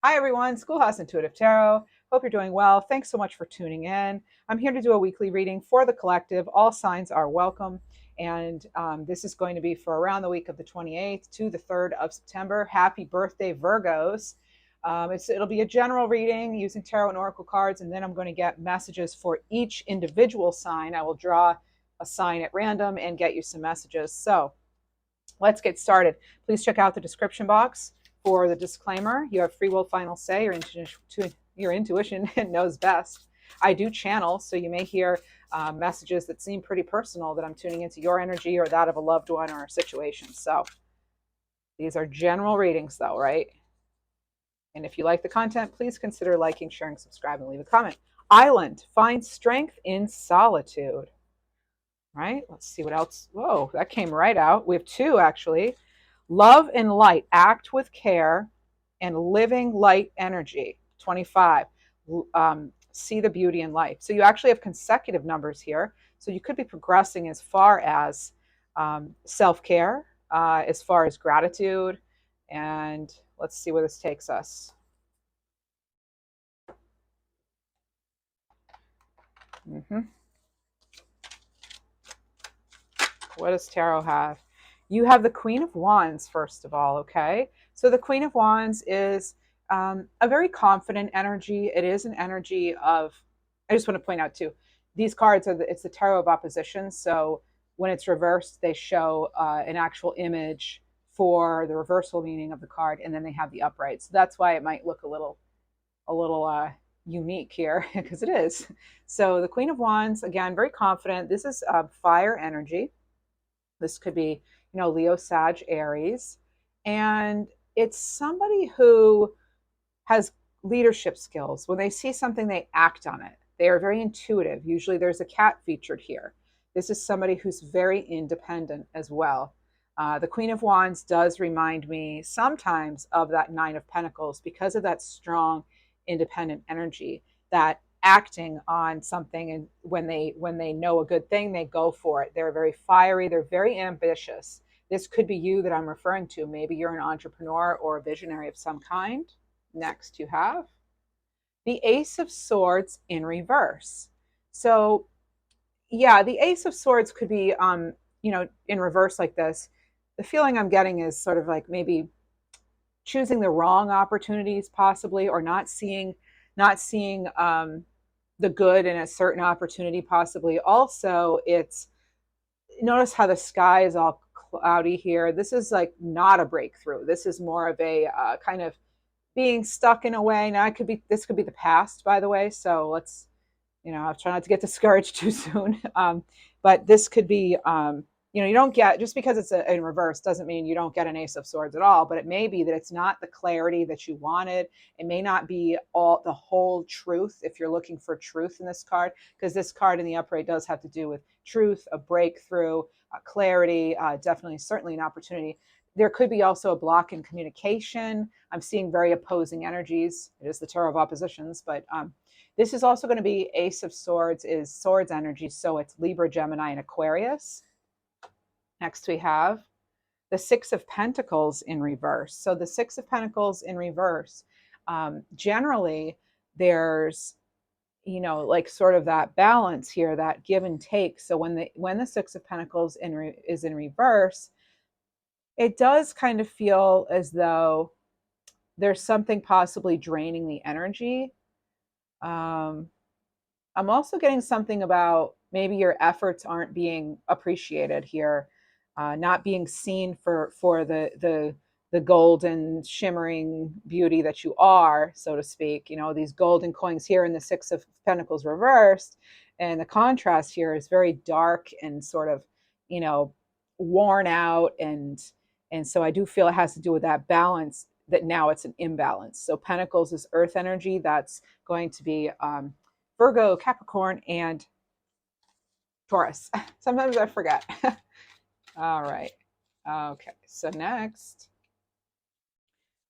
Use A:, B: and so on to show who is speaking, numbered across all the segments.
A: Hi, everyone. Schoolhouse Intuitive Tarot. Hope you're doing well. Thanks so much for tuning in. I'm here to do a weekly reading for the collective. All signs are welcome. And this is going to be for around the week of the 28th to the 3rd of September. Happy birthday, Virgos. It'll be a general reading using tarot and oracle cards, and then I'm going to get messages for each individual sign. I will draw a sign at random and get you some messages. So let's get started. Please check out the description box for the disclaimer. You have free will, final say. Your intuition knows best. I do channel, so you may hear messages that seem pretty personal, that I'm tuning into your energy or that of a loved one or a situation. So these are general readings, though, right? And if you like the content, please consider liking, sharing, subscribing, leave a comment. Island, find strength in solitude. Right? Let's see what else. Whoa, that came right out. We have two, actually. Love and light, act with care and living light energy. 25. See the beauty in life. So you actually have consecutive numbers here. So you could be progressing as far as self-care, as far as gratitude. And let's see where this takes us. What does tarot have? You have the Queen of Wands, first of all, okay? So the Queen of Wands is a very confident energy. It is an energy of, I just want to point out too, these cards it's the Tarot of Opposition. So when it's reversed, they show an actual image for the reversal meaning of the card, and then they have the upright. So that's why it might look a little unique here, because it is. So the Queen of Wands, again, very confident. This is fire energy. This could be, Leo, Sag, Aries. And it's somebody who has leadership skills. When they see something, they act on it. They are very intuitive. Usually there's a cat featured here. This is somebody who's very independent as well. The Queen of Wands does remind me sometimes of that Nine of Pentacles because of that strong, independent energy, that acting on something, and when they know a good thing, they go for it. They're very fiery, they're very ambitious. This could be you that I'm referring to. Maybe you're an entrepreneur or a visionary of some kind. Next, you have the Ace of Swords in reverse. So yeah, the Ace of Swords could be in reverse like this. The feeling I'm getting is sort of like maybe choosing the wrong opportunities, possibly, or not seeing the good in a certain opportunity, possibly. Also, it's, notice how the sky is all cloudy here. This is like not a breakthrough. This is more of a kind of being stuck in a way. Now, this could be the past, by the way. So let's, I'll try not to get discouraged too soon. But this could be, you don't get, just because it's in reverse doesn't mean you don't get an Ace of Swords at all, but it may be that it's not the clarity that you wanted. It may not be the whole truth if you're looking for truth in this card, because this card in the upright does have to do with truth, a breakthrough, clarity, definitely, certainly an opportunity. There could be also a block in communication. I'm seeing very opposing energies. It is the Tarot of Oppositions, but this is also going to be Ace of Swords is swords energy. So it's Libra, Gemini, and Aquarius. Next, we have the Six of Pentacles in reverse. So the Six of Pentacles in reverse, generally there's, like sort of that balance here, that give and take. So when the Six of Pentacles is in reverse, it does kind of feel as though there's something possibly draining the energy. I'm also getting something about maybe your efforts aren't being appreciated here, not being seen for the golden shimmering beauty that you are, so to speak. These golden coins here in the Six of Pentacles reversed, and the contrast here is very dark and sort of, worn out, and so I do feel it has to do with that balance, that now it's an imbalance. So Pentacles is earth energy. That's going to be Virgo, Capricorn, and Taurus. Sometimes I forget. All right. Okay. So next,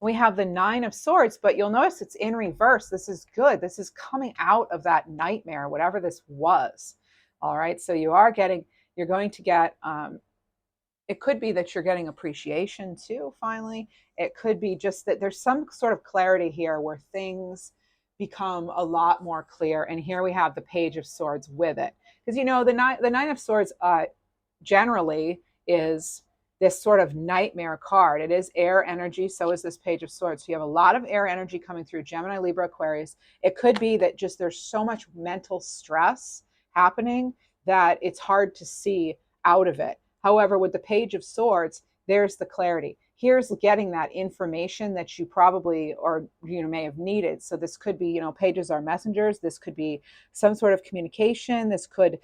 A: we have the Nine of Swords, but you'll notice it's in reverse. This is good. This is coming out of that nightmare, whatever this was. All right. So you're going to get It could be that you're getting appreciation too, finally. It could be just that there's some sort of clarity here where things become a lot more clear. And here we have the Page of Swords with it. Because, the Nine of Swords generally is this sort of nightmare card. It is air energy. So is this Page of Swords. So you have a lot of air energy coming through Gemini, Libra, Aquarius. It could be that just there's so much mental stress happening that it's hard to see out of it. However, with the Page of Swords, there's the clarity. Here's getting that information that you probably or may have needed. So this could be, pages are messengers. This could be some sort of communication. This could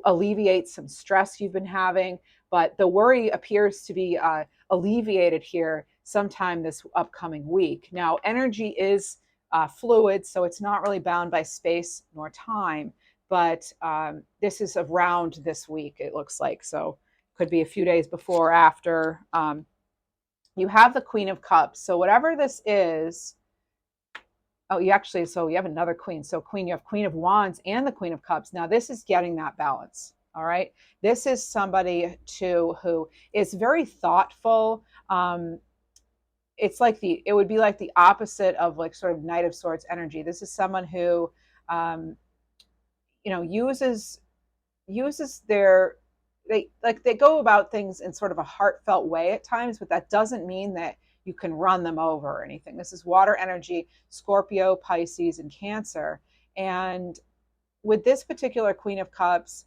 A: alleviate some stress you've been having. But the worry appears to be alleviated here sometime this upcoming week. Now, energy is fluid, so it's not really bound by space nor time. But this is around this week, it looks like. So could be a few days before or after. You have the Queen of Cups. So whatever this is, so you have another queen. So you have Queen of Wands and the Queen of Cups. Now this is getting that balance. All right. This is somebody too who is very thoughtful. It would be like the opposite of like sort of Knight of Swords energy. This is someone who, uses their, they go about things in sort of a heartfelt way at times, but that doesn't mean that you can run them over or anything. This is water energy, Scorpio, Pisces, and Cancer. And with this particular Queen of Cups,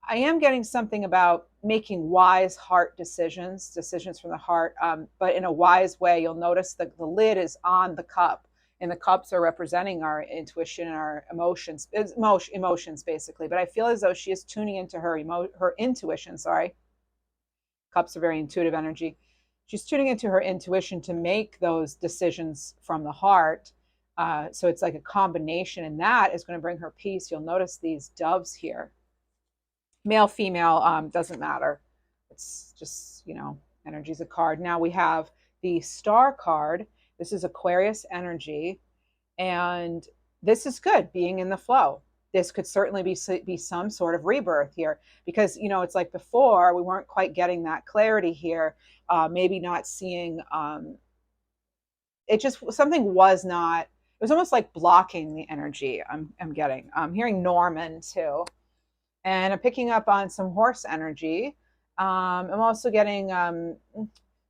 A: I am getting something about making wise heart decisions from the heart, but in a wise way. You'll notice that the lid is on the cup, and the cups are representing our intuition and our emotions basically. But I feel as though she is tuning into her intuition. Sorry, cups are very intuitive energy. She's tuning into her intuition to make those decisions from the heart. So it's like a combination, and that is going to bring her peace. You'll notice these doves here. Male, female, doesn't matter. It's just, energy's a card. Now we have the Star card. This is Aquarius energy, and this is good, being in the flow. This could certainly be some sort of rebirth here, because, it's like before, we weren't quite getting that clarity here. Maybe not seeing, something was not, it was almost like blocking the energy I'm getting. I'm hearing Norman too. And I'm picking up on some horse energy. I'm also getting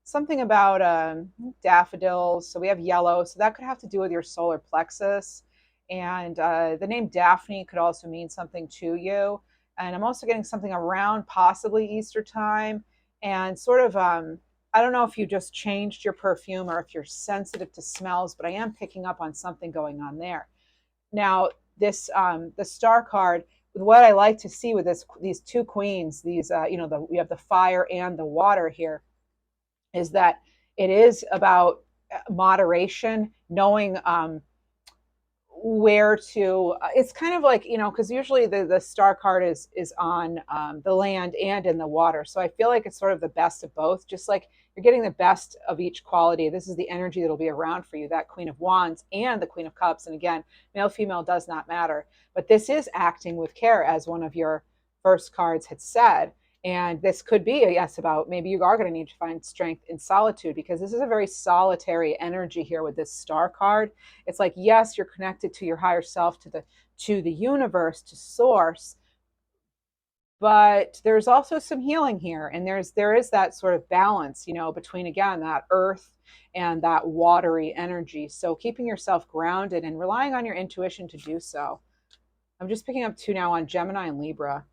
A: something about daffodils. So we have yellow. So that could have to do with your solar plexus. And the name Daphne could also mean something to you. And I'm also getting something around possibly Easter time. And sort of, I don't know if you just changed your perfume or if you're sensitive to smells, but I am picking up on something going on there. Now, this the Star card, what I like to see with these two queens, we have the fire and the water here, is that it is about moderation, knowing where to. It's kind of like, because usually the Star card is on the land and in the water. So I feel like it's sort of the best of both, just like you're getting the best of each quality. This is the energy that'll be around for you, that Queen of Wands and the Queen of Cups. And again, male, female does not matter. But this is acting with care, as one of your first cards had said. And this could be, yes, about maybe you are going to need to find strength in solitude, because this is a very solitary energy here with this Star card. It's like, yes, you're connected to your higher self, to the universe, to source, but there's also some healing here, and there is that sort of balance, between, again, that earth and that watery energy. So keeping yourself grounded and relying on your intuition to do so. I'm just picking up two now on Gemini and Libra.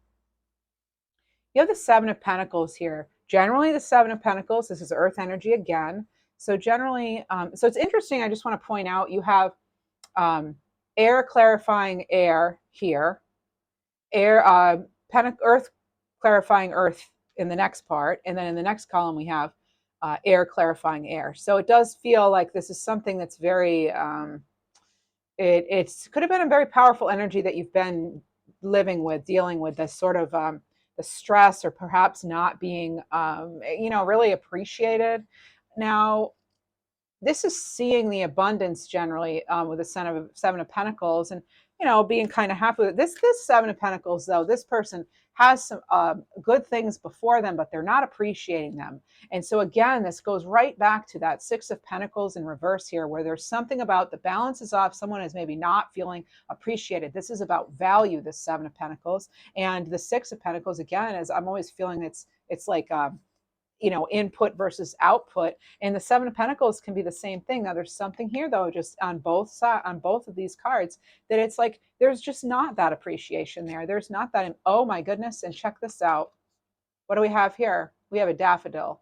A: You have the Seven of Pentacles here. Generally, the Seven of Pentacles, this is earth energy again. So generally, so it's interesting. I just want to point out, you have air clarifying air here, earth clarifying earth in the next part, and then in the next column we have air clarifying air. So it does feel like this is something that's very, it could have been a very powerful energy that you've been dealing with this sort of the stress, or perhaps not being, really appreciated. Now, this is seeing the abundance generally with the Seven of Pentacles, and being kind of happy with it. This Seven of Pentacles, though, this person has some good things before them, but they're not appreciating them. And so again, this goes right back to that Six of Pentacles in reverse here, where there's something about the balance is off. Someone is maybe not feeling appreciated. This is about value, the Seven of Pentacles. And the Six of Pentacles, again, is I'm always feeling it's like input versus output, and the Seven of Pentacles can be the same thing. Now there's something here though, just on both sides, on both of these cards, that it's like there's just not that appreciation there. There's not that, oh my goodness. And check this out, what do we have here? We have a daffodil.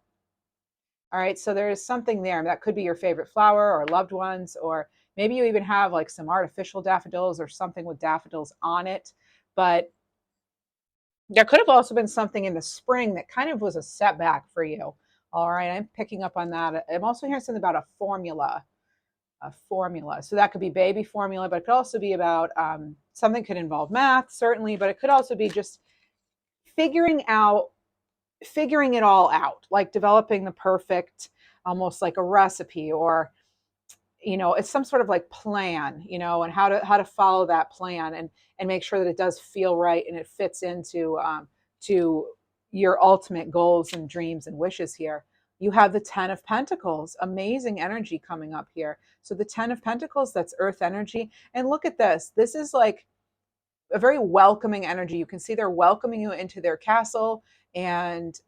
A: All right, so there is something there that could be your favorite flower or loved ones, or maybe you even have like some artificial daffodils or something with daffodils on it. But there could have also been something in the spring that kind of was a setback for you. All right, I'm picking up on that. I'm also hearing something about a formula. So that could be baby formula, but it could also be about something could involve math, certainly, but it could also be just figuring it all out, like developing the perfect, almost like a recipe, or it's some sort of like plan, and how to follow that plan, and make sure that it does feel right and it fits into to your ultimate goals and dreams and wishes here. You have the Ten of Pentacles, amazing energy coming up here. So the Ten of Pentacles, that's earth energy. And look at this. This is like a very welcoming energy. You can see they're welcoming you into their castle. And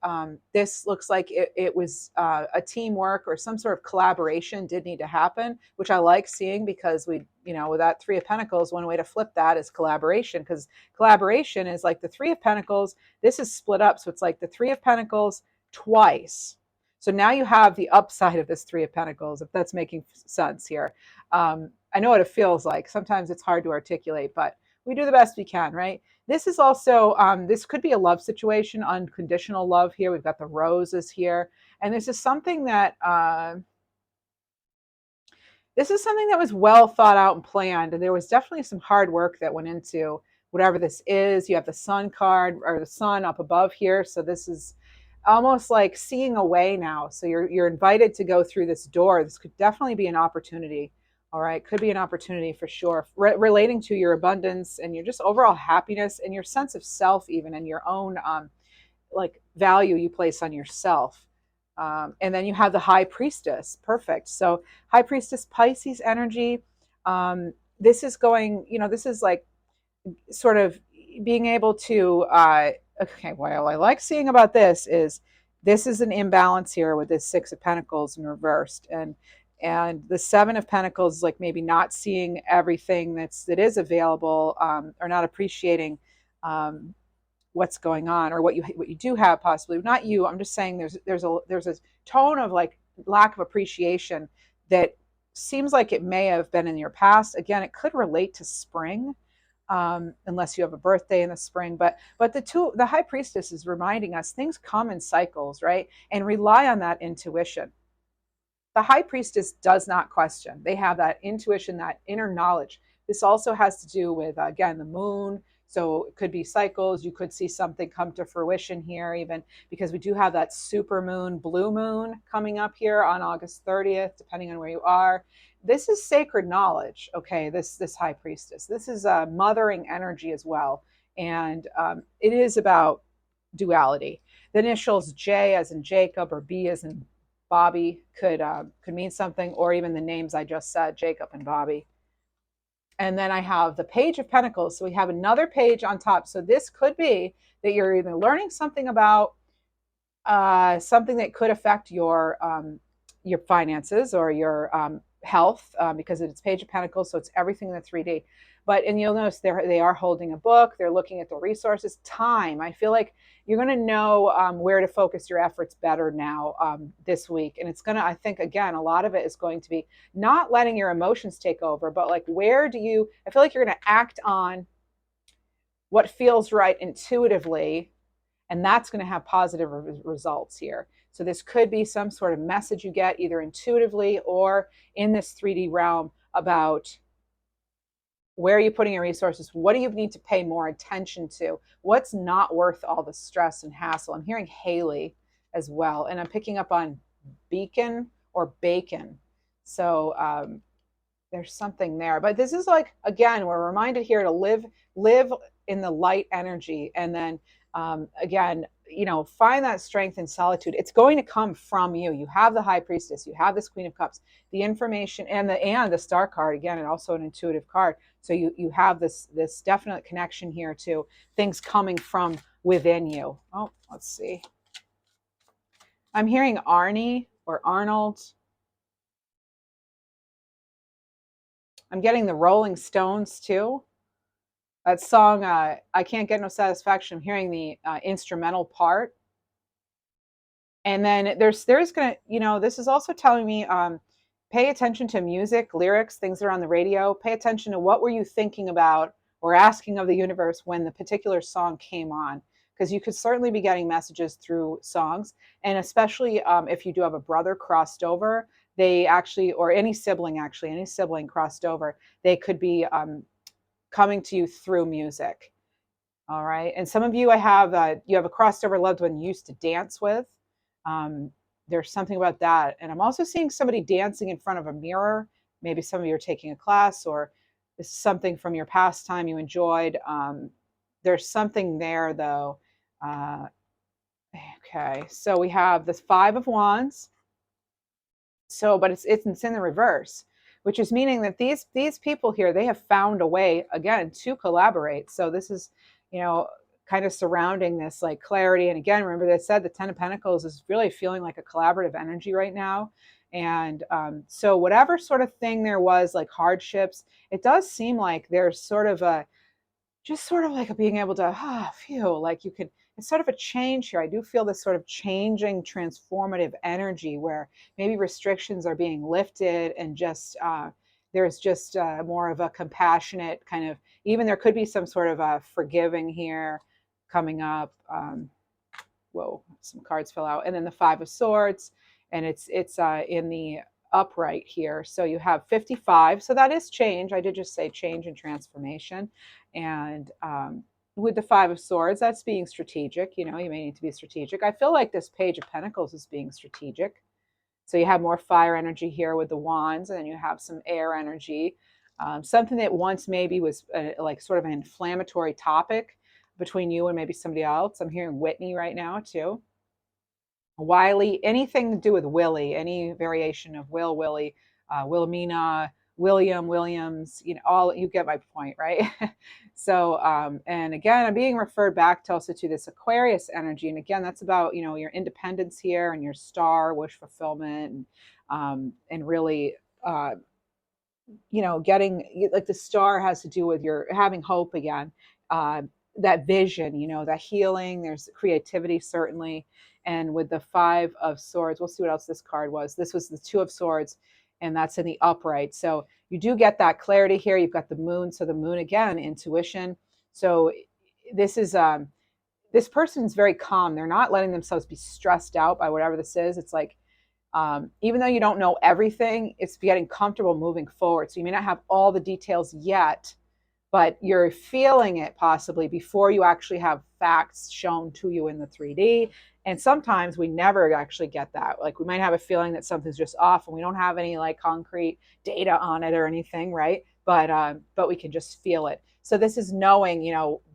A: this looks like it was a teamwork or some sort of collaboration did need to happen, which I like seeing, because with that Three of Pentacles, one way to flip that is collaboration, because collaboration is like the Three of Pentacles. This is split up. So it's like the Three of Pentacles twice. So now you have the upside of this Three of Pentacles, if that's making sense here. I know what it feels like. Sometimes it's hard to articulate, but we do the best we can, right? This is also, this could be a love situation, unconditional love here. We've got the roses here. And this is something that, was well thought out and planned. And there was definitely some hard work that went into whatever this is. You have the sun card, or the sun up above here. So this is almost like seeing a way now. So you're invited to go through this door. This could definitely be an opportunity. All right, could be an opportunity for sure, relating to your abundance and your just overall happiness and your sense of self, even, and your own like value you place on yourself. And then you have the High Priestess. Perfect. So High Priestess, Pisces energy. This is going, this is like sort of being able to, okay, what I like seeing about this is an imbalance here with this Six of Pentacles in reversed. And the Seven of Pentacles is like maybe not seeing everything that is available, or not appreciating what's going on, or what you do have, possibly not you. I'm just saying there's a tone of like lack of appreciation that seems like it may have been in your past. Again, it could relate to spring, unless you have a birthday in the spring. But the High Priestess is reminding us things come in cycles, right? And rely on that intuition. The High Priestess does not question. They have that intuition, that inner knowledge. This also has to do with, again, the moon. So it could be cycles. You could see something come to fruition here, even because we do have that super moon, blue moon coming up here on August 30th, depending on where you are. This is sacred knowledge, okay, this High Priestess. This is a mothering energy as well. And it is about duality. The initials J as in Jacob, or B as in Bobby could mean something, or even the names I just said, Jacob and Bobby. And then I have the Page of Pentacles. So we have another page on top. So this could be that you're either learning something about something that could affect your finances or your health, because it's Page of Pentacles. So it's everything in the 3D. And you'll notice they are holding a book. They're looking at the resources. Time. I feel like you're going to know where to focus your efforts better now this week. And it's going to, I think, again, a lot of it is going to be not letting your emotions take over, but like, I feel like you're going to act on what feels right intuitively. And that's going to have positive results here. So this could be some sort of message you get either intuitively or in this 3D realm about where are you putting your resources? What do you need to pay more attention to? What's not worth all the stress and hassle? I'm hearing Haley as well. And I'm picking up on beacon or bacon. So there's something there. But this is like, again, we're reminded here to live in the light energy. And then Again, find that strength in solitude. It's going to come from you. You have the High Priestess, you have this Queen of Cups, the information, and the Star card again, and also an intuitive card. So you have this definite connection here to things coming from within you. Oh, let's see. I'm hearing Arnie or Arnold. I'm getting the Rolling Stones too. That song, I Can't Get No Satisfaction. I'm hearing the instrumental part. And then there's gonna, this is also telling me, pay attention to music, lyrics, things that are on the radio. Pay attention to what were you thinking about or asking of the universe when the particular song came on, because you could certainly be getting messages through songs, and especially if you do have a brother crossed over, they actually, or any sibling crossed over, they could be coming to you through music. All right. And some of you, you have a crossed over loved one you used to dance with. Um, there's something about that. And I'm also seeing somebody dancing in front of a mirror. Maybe some of you are taking a class, or this is something from your past time you enjoyed. There's something there though. Okay. So we have the Five of Wands. So, but it's in the reverse, which is meaning that these people here, they have found a way again to collaborate. So this is, kind of surrounding this like clarity. And again, remember they said the Ten of Pentacles is really feeling like a collaborative energy right now. And so whatever sort of thing there was, like hardships, it does seem like there's sort of a just sort of like a being able to feel like you can, it's sort of a change here. I do feel this sort of changing transformative energy where maybe restrictions are being lifted, and just there's just more of a compassionate kind of, even there could be some sort of forgiving here coming up. Whoa, some cards fell out. And then the Five of Swords, and it's in the upright here. So you have 55. So that is change. I did just say change and transformation. And with the Five of Swords, that's being strategic. You may need to be strategic. I feel like this Page of Pentacles is being strategic. So you have more fire energy here with the wands, and then you have some air energy. Something that once maybe was like sort of an inflammatory topic between you and maybe somebody else. I'm hearing Whitney right now too. Wiley, anything to do with Willie, any variation of Willie, Wilhelmina, Williams, all, you get my point, right? So, and again, I'm being referred back to also to this Aquarius energy. And again, that's about, your independence here and your star wish fulfillment, and really, getting like the star has to do with your having hope again, that vision, that healing. There's creativity certainly. And with the Five of Swords, we'll see what else this card was. This was the Two of Swords, and that's in the upright. So you do get that clarity here. You've got the moon. So the moon again, intuition. So this is this person's very calm. They're not letting themselves be stressed out by whatever this is. It's like, even though you don't know everything, it's getting comfortable moving forward. So you may not have all the details yet, but you're feeling it possibly before you actually have facts shown to you in the 3D. And sometimes we never actually get that. Like we might have a feeling that something's just off, and we don't have any like concrete data on it or anything, right? But we can just feel it. So this is knowing,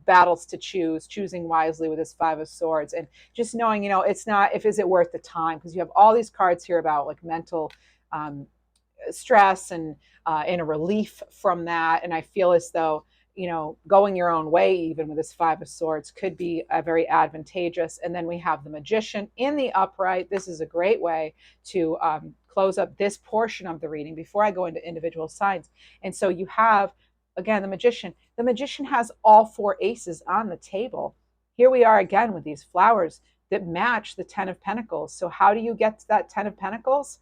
A: battles to choosing wisely with this Five of Swords, and just knowing, it's not, if is it worth the time? Because you have all these cards here about like mental stress and in a relief from that. And I feel as though, going your own way, even with this Five of Swords, could be very advantageous. And then we have the Magician in the upright. This is a great way to close up this portion of the reading before I go into individual signs. And so you have, again, the Magician. The Magician has all four aces on the table. Here we are again with these flowers that match the Ten of Pentacles. So how do you get to that Ten of Pentacles?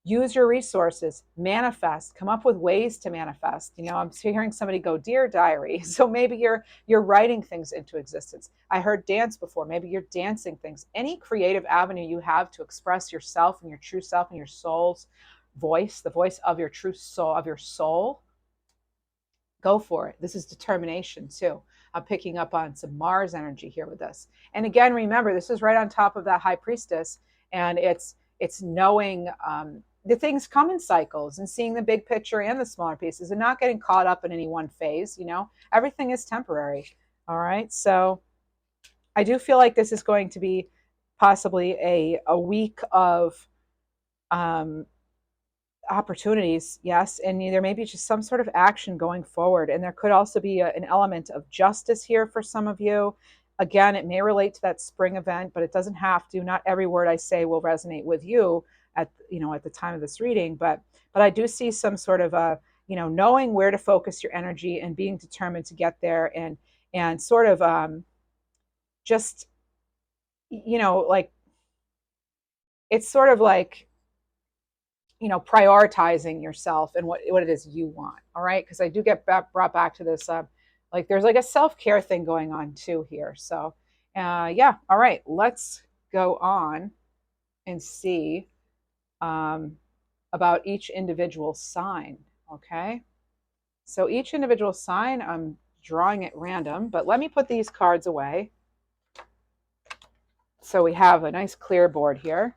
A: Use your resources, manifest, come up with ways to manifest. I'm hearing somebody go, Dear Diary. So maybe you're writing things into existence. I heard dance before. Maybe you're dancing things. Any creative avenue you have to express yourself and your true self and your soul's voice, the voice of your true soul, of your soul, go for it. This is determination too. I'm picking up on some Mars energy here with this. And again, remember, this is right on top of that High Priestess, and it's knowing the things come in cycles, and seeing the big picture and the smaller pieces, and not getting caught up in any one phase. Everything is temporary. All right. So I do feel like this is going to be possibly a week of um, opportunities, yes, and there may be just some sort of action going forward. And there could also be an element of justice here for some of you. Again, it may relate to that spring event, but it doesn't have to. Not every word I say will resonate with you at the time of this reading, but I do see some sort of a knowing where to focus your energy and being determined to get there, and sort of just like it's sort of like prioritizing yourself and what it is you want. All right. Because I do get brought back to this, like there's like a self-care thing going on too here. So, yeah. All right. Let's go on and see about each individual sign. Okay. So each individual sign, I'm drawing at random, but let me put these cards away. So we have a nice clear board here.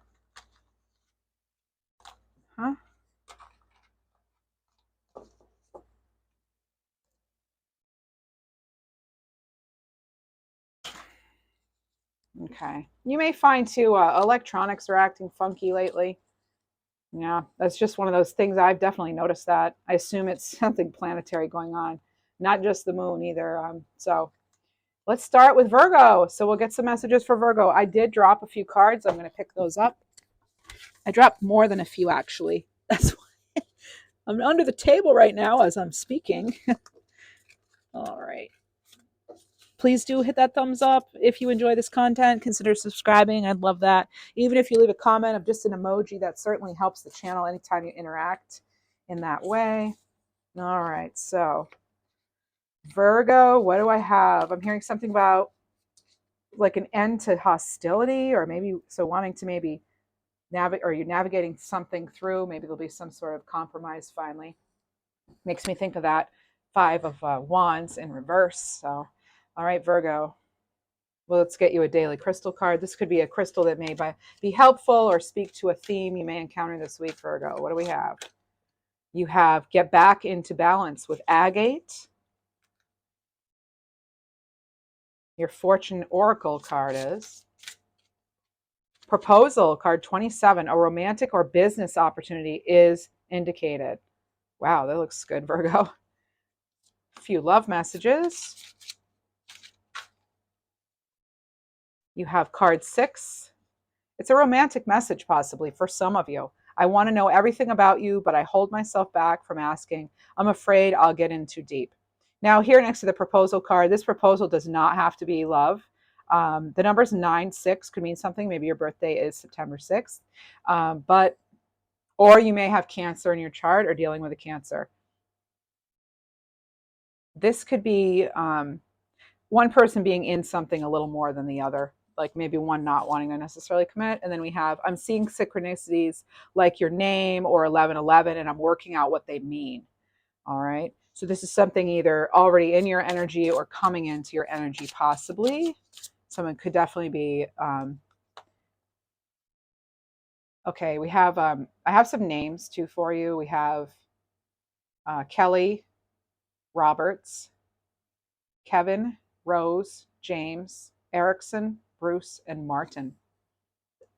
A: Huh? Okay. You may find too, electronics are acting funky lately. Yeah, that's just one of those things. I've definitely noticed that. I assume it's something planetary going on, not just the moon either. So let's start with Virgo. So we'll get some messages for Virgo. I did drop a few cards. I'm going to pick those up. I dropped more than a few, actually. That's why I'm under the table right now as I'm speaking. All right. Please do hit that thumbs up. If you enjoy this content, consider subscribing. I'd love that. Even if you leave a comment of just an emoji, that certainly helps the channel anytime you interact in that way. All right, so Virgo, what do I have? I'm hearing something about like an end to hostility, or maybe so wanting to maybe navigate, or you're navigating something through. Maybe there'll be some sort of compromise finally. Makes me think of that Five of Wands in reverse. So, all right, Virgo. Well, let's get you a daily crystal card. This could be a crystal that may be helpful or speak to a theme you may encounter this week, Virgo. What do we have? You have get back into balance with agate. Your fortune oracle card is proposal card 27. A romantic or business opportunity is indicated. Wow, that looks good, Virgo. A few love messages. You have card 6. It's a romantic message, possibly, for some of you. I want to know everything about you, but I hold myself back from asking. I'm afraid I'll get in too deep. Now, here next to the proposal card, this proposal does not have to be love. The numbers 9, 6 could mean something. Maybe your birthday is September 6th. Or you may have Cancer in your chart or dealing with a Cancer. This could be one person being in something a little more than the other, like maybe one not wanting to necessarily commit. And then we have, I'm seeing synchronicities like your name or 1111, and I'm working out what they mean. All right. So this is something either already in your energy or coming into your energy, possibly. Someone could definitely be. Okay, we have, I have some names too for you. We have Kelly, Roberts, Kevin, Rose, James, Erickson, Bruce, and Martin.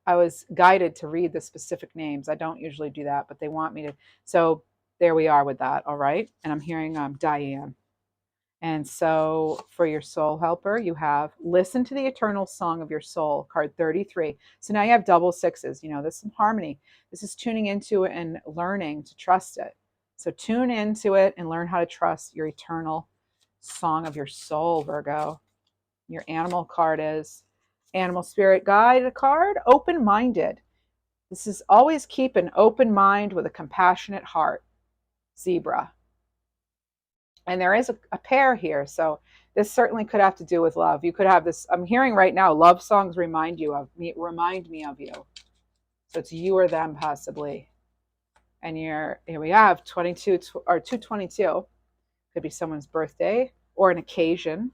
A: I was guided to read the specific names. I don't usually do that, but they want me to. So there we are with that. All right. And I'm hearing Diane. And so for your soul helper, you have listen to the eternal song of your soul, card 33. So now you have double sixes. This is harmony. This is tuning into it and learning to trust it. So tune into it and learn how to trust your eternal song of your soul, Virgo. Your animal card is animal spirit guide card, open-minded. This is always keep an open mind with a compassionate heart, Zebra. And there is a pair here, so this certainly could have to do with love. You could have this, I'm hearing right now, love songs remind me of you. So it's you or them, possibly. And here we have 22 or 222. Could be someone's birthday or an occasion.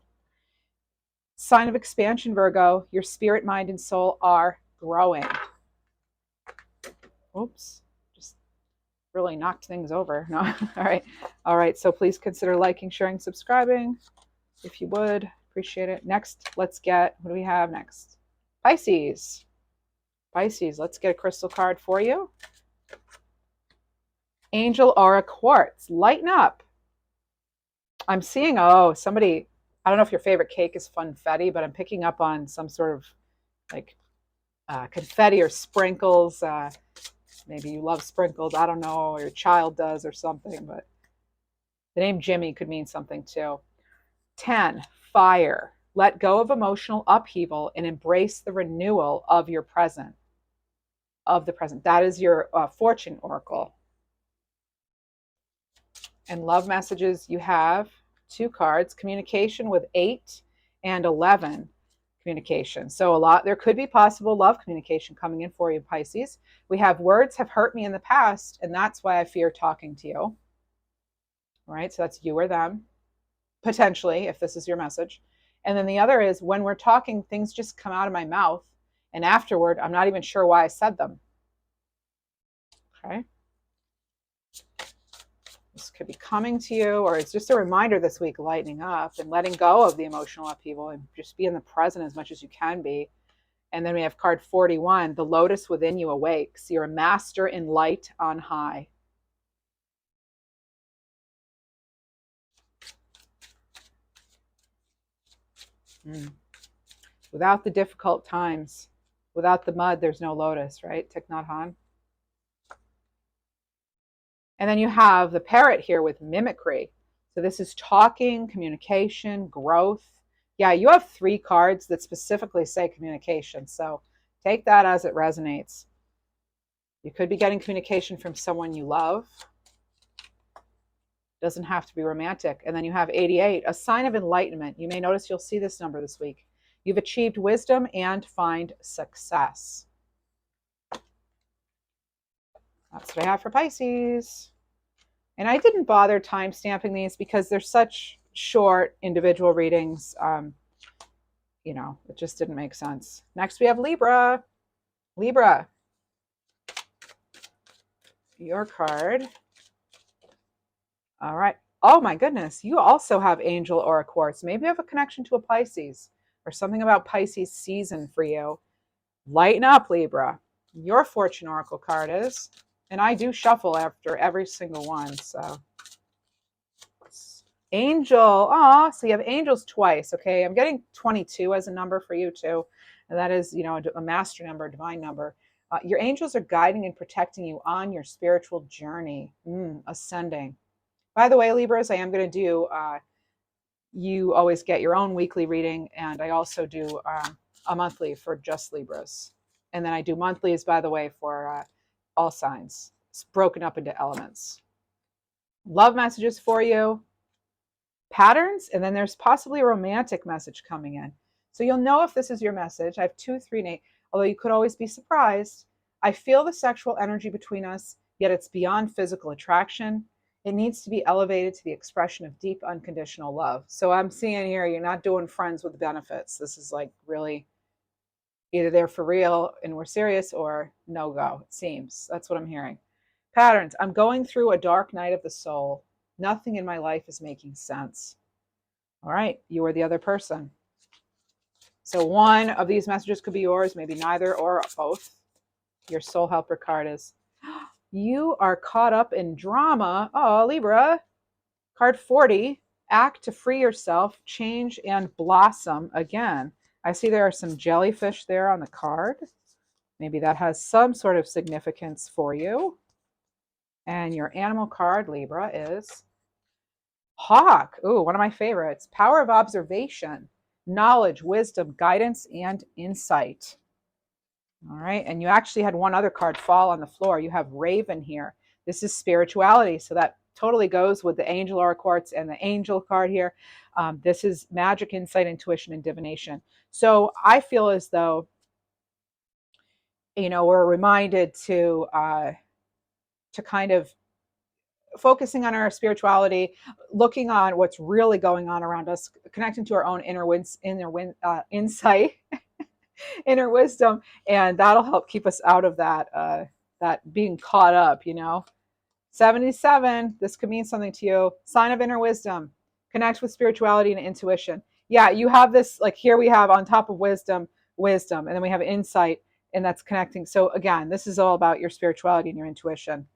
A: Sign of expansion, Virgo. Your spirit, mind, and soul are growing. Oops. Just really knocked things over. No. All right. So please consider liking, sharing, subscribing if you would. Appreciate it. Next, let's get, what do we have next? Pisces. Pisces, let's get a crystal card for you. Angel Aura Quartz. Lighten up. I'm seeing, oh, somebody, I don't know if your favorite cake is funfetti, but I'm picking up on some sort of like confetti or sprinkles. Maybe you love sprinkles. I don't know, or your child does or something, but the name Jimmy could mean something too. 10, fire. Let go of emotional upheaval and embrace the renewal of your present, of the present. That is your fortune oracle. And love messages, you have 2 cards, communication with 8 and 11. Communication. So there could be possible love communication coming in for you, Pisces. We have words have hurt me in the past, and that's why I fear talking to you. All right, so that's you or them, potentially, if this is your message. And then the other is when we're talking, things just come out of my mouth, and afterward, I'm not even sure why I said them. Okay. This could be coming to you, or it's just a reminder this week, lightening up and letting go of the emotional upheaval and just be in the present as much as you can be. And then we have card 41, the lotus within you awakes. You're a master in light on high. Without the difficult times, without the mud, there's no lotus, right? Thich Nhat Hanh. And then you have the parrot here with mimicry. So this is talking, communication, growth. Yeah, you have 3 cards that specifically say communication. So take that as it resonates. You could be getting communication from someone you love. Doesn't have to be romantic. And then you have 88, a sign of enlightenment. You may notice you'll see this number this week. You've achieved wisdom and find success. That's what I have for Pisces. And I didn't bother time stamping these because they're such short individual readings. You know, it just didn't make sense. Next, we have Libra. Libra. Your card. All right. Oh my goodness. You also have Angel Aura Quartz. Maybe you have a connection to a Pisces or something about Pisces season for you. Lighten up, Libra. Your fortune oracle card is, and I do shuffle after every single one. So Angel. Oh, so you have angels twice. Okay. I'm getting 22 as a number for you too. And that is, you know, a master number, a divine number. Your angels are guiding and protecting you on your spiritual journey, ascending. By the way, Libras, I am going to do, you always get your own weekly reading, and I also do a monthly for just Libras. And then I do monthlies, by the way, for all signs. It's broken up into elements. Love messages for you, patterns, and then there's possibly a romantic message coming in. So you'll know if this is your message. I have 2, 3, and 8, although you could always be surprised. I feel the sexual energy between us, yet it's beyond physical attraction. It needs to be elevated to the expression of deep, unconditional love. So I'm seeing here, you're not doing friends with benefits. This is like really either they're for real and we're serious or no go, it seems. That's what I'm hearing. Patterns. I'm going through a dark night of the soul. Nothing in my life is making sense. All right, you are the other person. So one of these messages could be yours, maybe neither or both. Your soul helper card is, you are caught up in drama. Oh, Libra. Card 40, act to free yourself, change and blossom again. I see there are some jellyfish there on the card. Maybe that has some sort of significance for you. And your animal card, Libra, is hawk. Ooh, one of my favorites. Power of observation, knowledge, wisdom, guidance, and insight. All right. And you actually had one other card fall on the floor. You have Raven here. This is spirituality. So that totally goes with the Angel Aura Quartz and the Angel card here. This is magic, insight, intuition, and divination. So I feel as though, you know, we're reminded to kind of focusing on our spirituality, looking on what's really going on around us, connecting to our own inner insight, inner wisdom, and that'll help keep us out of that being caught up, you know. 77, this could mean something to you. Sign of inner wisdom. Connect with spirituality and intuition. Yeah, you have this, like here we have on top of wisdom, wisdom, and then we have insight, and that's connecting. So again, this is all about your spirituality and your intuition.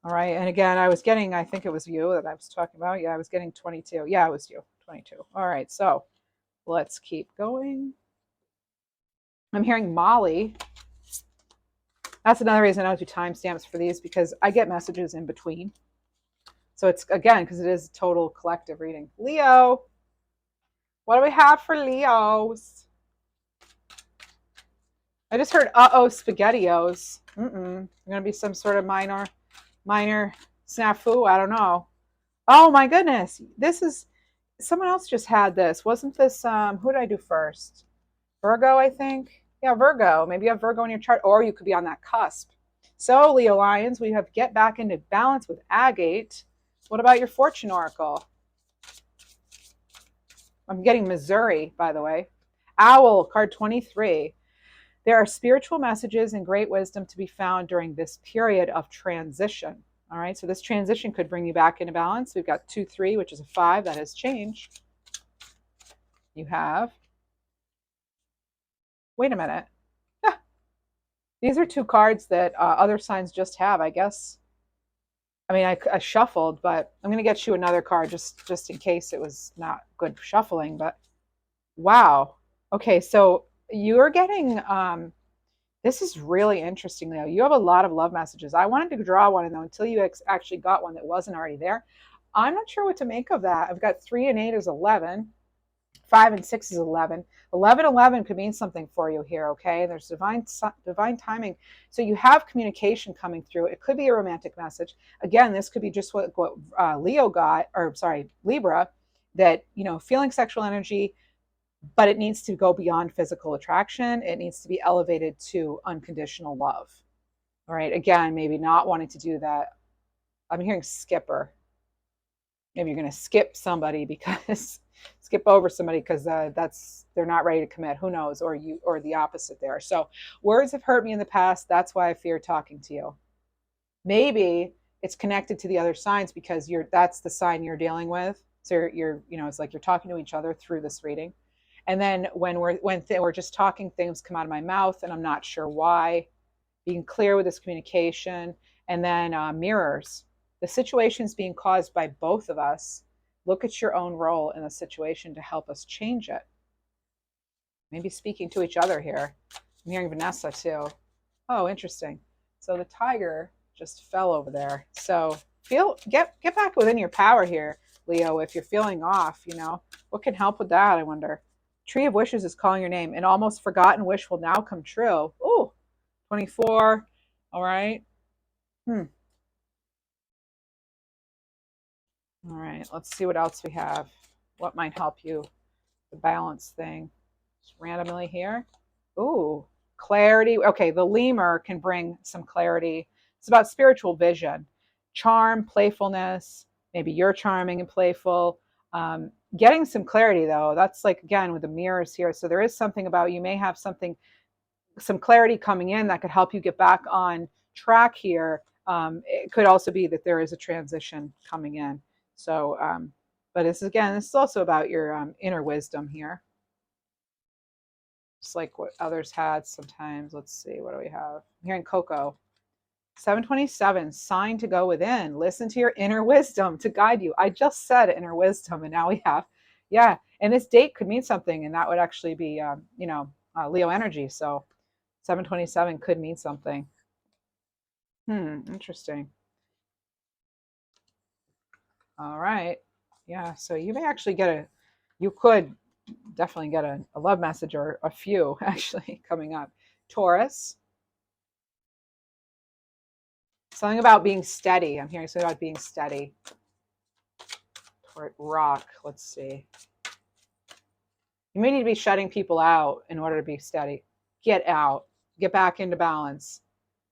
A: All right. And again, I was getting, I think it was you that I was talking about. Yeah, I was getting 22. Yeah, it was you, 22. All right. So let's keep going. I'm hearing Molly. That's another reason I don't do timestamps for these, because I get messages in between. So it's, again, because it is a total collective reading. Leo. What do we have for Leos? I just heard uh-oh spaghettios. Going to be some sort of minor snafu. I don't know. Oh my goodness. This is, someone else just had this. Wasn't this, who did I do first? Virgo, I think. Yeah, Virgo. Maybe you have Virgo in your chart, or you could be on that cusp. So, Leo Lions, we have get back into balance with agate. What about your fortune oracle? I'm getting Missouri, by the way. Owl, card 23. There are spiritual messages and great wisdom to be found during this period of transition. All right, so this transition could bring you back into balance. We've got 2-3, which is a 5. That has changed. You have, wait a minute. Yeah. These are 2 cards that other signs just have, I guess. I mean, I shuffled, but I'm going to get you another card just in case it was not good shuffling. But wow. Okay, so you're getting, this is really interesting, Leo. You have a lot of love messages. I wanted to draw one, and until you actually got one that wasn't already there, I'm not sure what to make of that. I've got 3 and 8 is 11. 5 and 6 is 11. 11 could mean something for you here, okay? There's divine timing. So you have communication coming through. It could be a romantic message. Again, this could be just what Leo got, or sorry, Libra, that, feeling sexual energy, but it needs to go beyond physical attraction. It needs to be elevated to unconditional love. All right. Again, maybe not wanting to do that. I'm hearing skipper. Maybe you're going to skip somebody because skip over somebody because they're not ready to commit. Who knows? Or the opposite there. So words have hurt me in the past. That's why I fear talking to you. Maybe it's connected to the other signs because that's the sign you're dealing with. So you're it's like you're talking to each other through this reading. And then when we're just talking, things come out of my mouth and I'm not sure why. Being clear with this communication. And then mirrors. The situation's being caused by both of us. Look at your own role in the situation to help us change it. Maybe speaking to each other here. I'm hearing Vanessa too. Oh, interesting. So the tiger just fell over there. So get back within your power here, Leo. If you're feeling off, what can help with that, I wonder. Tree of Wishes is calling your name. An almost forgotten wish will now come true. Ooh, 24. All right. All right. Let's see what else we have. What might help you? The balance thing. Just randomly here. Ooh, clarity. Okay, the lemur can bring some clarity. It's about spiritual vision, charm, playfulness. Maybe you're charming and playful. Getting some clarity, though, that's like, again, with the mirrors here. So there is something about, you may have some clarity coming in that could help you get back on track here. It could also be that there is a transition coming in. So, but this is also about your inner wisdom here. Just like what others had sometimes. Let's see, what do we have? I'm hearing Coco. 727, sign to go within. Listen to your inner wisdom to guide you. I just said inner wisdom, and now we have, yeah. And this date could mean something, and that would actually be, Leo energy. So 727 could mean something. Interesting. All right. Yeah, so you may actually you could definitely get a love message, or a few actually coming up. Taurus. Something about being steady. I'm hearing something about being steady. Rock. Let's see. You may need to be shutting people out in order to be steady. Get out. Get back into balance.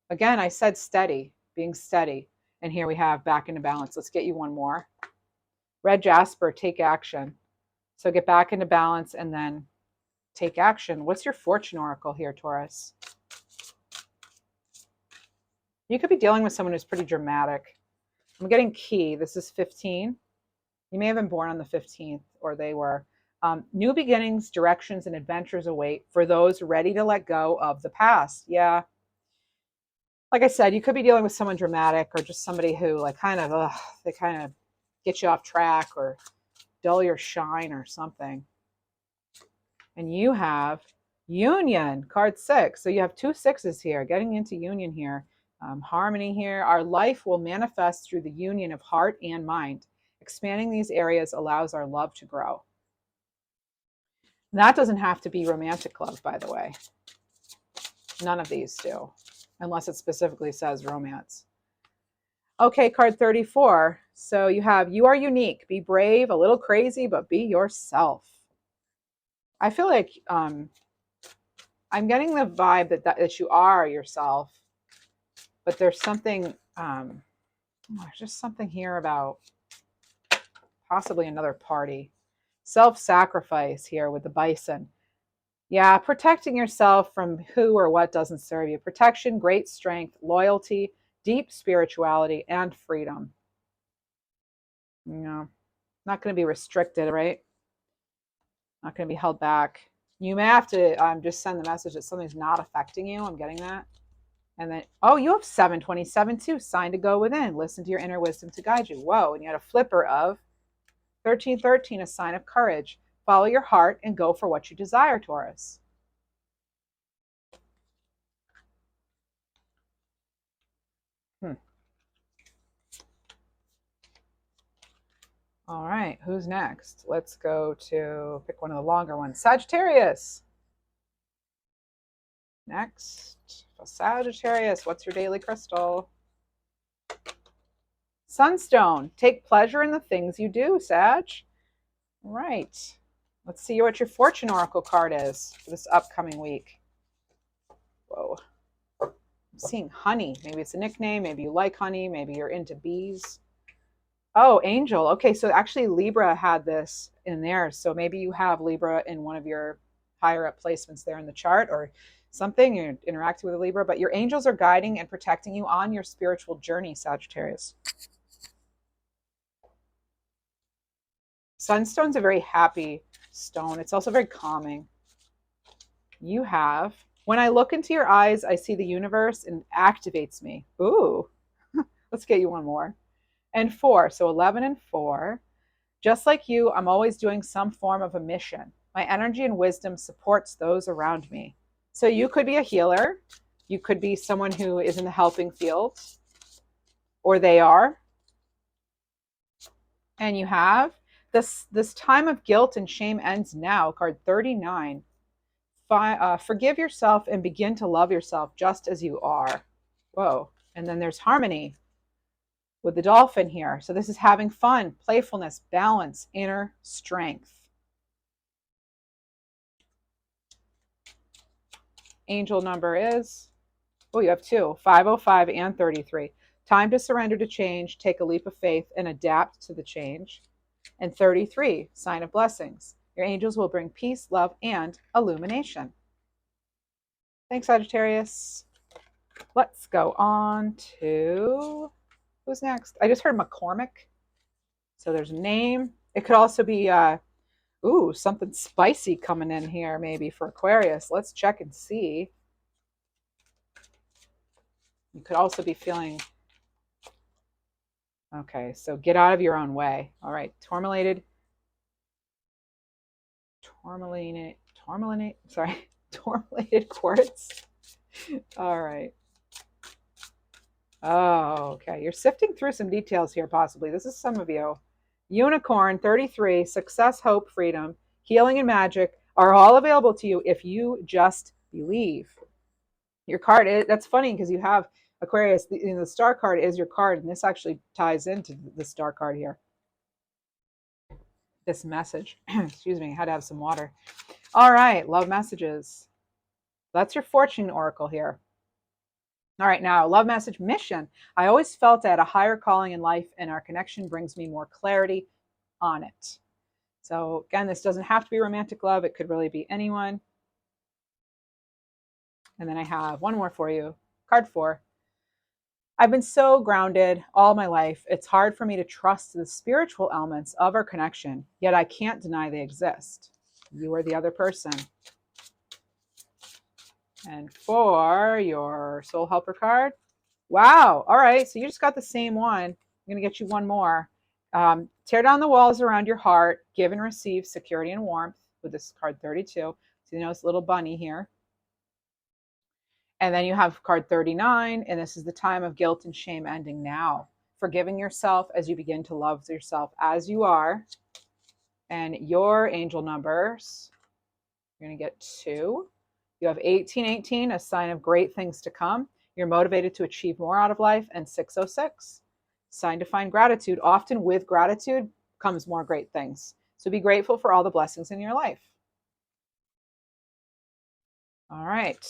A: Again, I said steady, being steady. And here we have back into balance. Let's get you one more. Red Jasper, take action. So get back into balance and then take action. What's your fortune oracle here, Taurus? You could be dealing with someone who's pretty dramatic. I'm getting key. This is 15. You may have been born on the 15th, or they were. New beginnings, directions, and adventures await for those ready to let go of the past. Yeah. Like I said, you could be dealing with someone dramatic or just somebody who like they kind of get you off track or dull your shine or something. And you have union, card 6. So you have 2 6s here, getting into union here. Harmony here. Our life will manifest through the union of heart and mind. Expanding these areas allows our love to grow. And that doesn't have to be romantic love, by the way. None of these do, unless it specifically says romance. Okay, card 34. So you have, you are unique. Be brave, a little crazy, but be yourself. I feel like I'm getting the vibe that you are yourself, but there's something, there's just something here about possibly another party. Self-sacrifice here with the bison. Yeah, protecting yourself from who or what doesn't serve you. Protection, great strength, loyalty, deep spirituality, and freedom. You know, not going to be restricted, right? Not going to be held back. You may have to just send the message that something's not affecting you. I'm getting that. And then, oh, you have 727 too. Sign to go within. Listen to your inner wisdom to guide you. Whoa. And you had a flipper of 1313, a sign of courage. Follow your heart and go for what you desire, Taurus. All right, who's next? Let's go to pick one of the longer ones. Sagittarius. Next, Sagittarius, what's your daily crystal? Sunstone. Take pleasure in the things you do, Sag. All right. Let's see what your fortune oracle card is for this upcoming week. Whoa. I'm seeing honey. Maybe it's a nickname. Maybe you like honey. Maybe you're into bees. Oh, angel. Okay, so actually Libra had this in there. So maybe you have Libra in one of your higher up placements there in the chart or something. You're interacting with a Libra, but your angels are guiding and protecting you on your spiritual journey, Sagittarius. Sunstone's a very happy stone. It's also very calming. You have, when I look into your eyes, I see the universe and it activates me. Ooh, let's get you one more. And 4, so 11 and 4. Just like you, I'm always doing some form of a mission. My energy and wisdom supports those around me. So you could be a healer. You could be someone who is in the helping field, or they are. And you have this time of guilt and shame ends now, card 39. Forgive yourself and begin to love yourself just as you are. Whoa. And then there's harmony with the dolphin here. So this is having fun, playfulness, balance, inner strength. Angel number is, oh, you have 2, 505 and 33. Time to surrender to change, take a leap of faith, and adapt to the change. And 33, sign of blessings. Your angels will bring peace, love, and illumination. Thanks, Sagittarius. Let's go on to, who's next? I just heard McCormick. So there's a name. It could also be, something spicy coming in here maybe for Aquarius. Let's check and see. You could also be feeling, okay, so get out of your own way. All right, tourmalated quartz. All right. Oh, okay. You're sifting through some details here, possibly. This is some of you. Unicorn, 33, success, hope, freedom, healing, and magic are all available to you if you just believe. Your card, that's funny because you have Aquarius, the star card is your card, and this actually ties into the star card here. This message. Excuse me, I had to have some water. All right, love messages. That's your fortune oracle here. All right, now, love message, mission. I always felt I had a higher calling in life, and our connection brings me more clarity on it. So again, this doesn't have to be romantic love. It could really be anyone. And then I have one more for you. Card 4. I've been so grounded all my life. It's hard for me to trust the spiritual elements of our connection, yet I can't deny they exist. You are the other person. And for your soul helper card, wow. All right. So you just got the same one. I'm going to get you one more. Tear down the walls around your heart. Give and receive security and warmth with this card 32. So you know this little bunny here. And then you have card 39. And this is the time of guilt and shame ending now. Forgiving yourself as you begin to love yourself as you are. And your angel numbers, you're going to get 2. You have 1818, a sign of great things to come. You're motivated to achieve more out of life. And 606, sign to find gratitude. Often with gratitude comes more great things. So be grateful for all the blessings in your life. All right.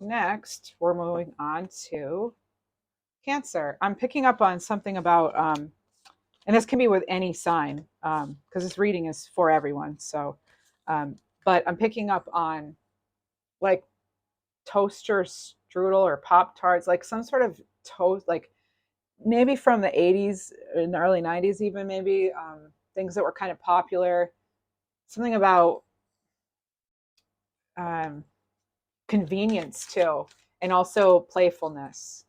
A: Next, we're moving on to Cancer. I'm picking up on something about, and this can be with any sign, because this reading is for everyone. So, but I'm picking up on like toaster strudel or Pop Tarts, like some sort of toast, like maybe from the 80s and the early 90s, even maybe things that were kind of popular. Something about convenience too, and also playfulness,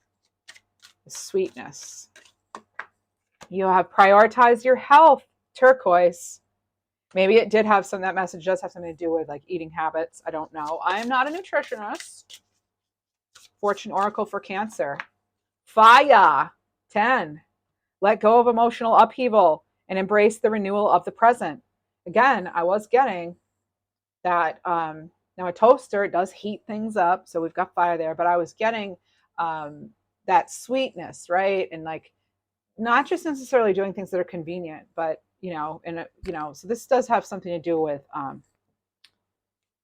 A: sweetness. You have prioritized your health, turquoise. Maybe it did have some, that message does have something to do with like eating habits. I don't know. I am not a nutritionist. Fortune Oracle for Cancer. Fire. 10. Let go of emotional upheaval and embrace the renewal of the present. Again, I was getting that, now a toaster, it does heat things up. So we've got fire there, but I was getting that sweetness, right? And like, not just necessarily doing things that are convenient, but so this does have something to do with,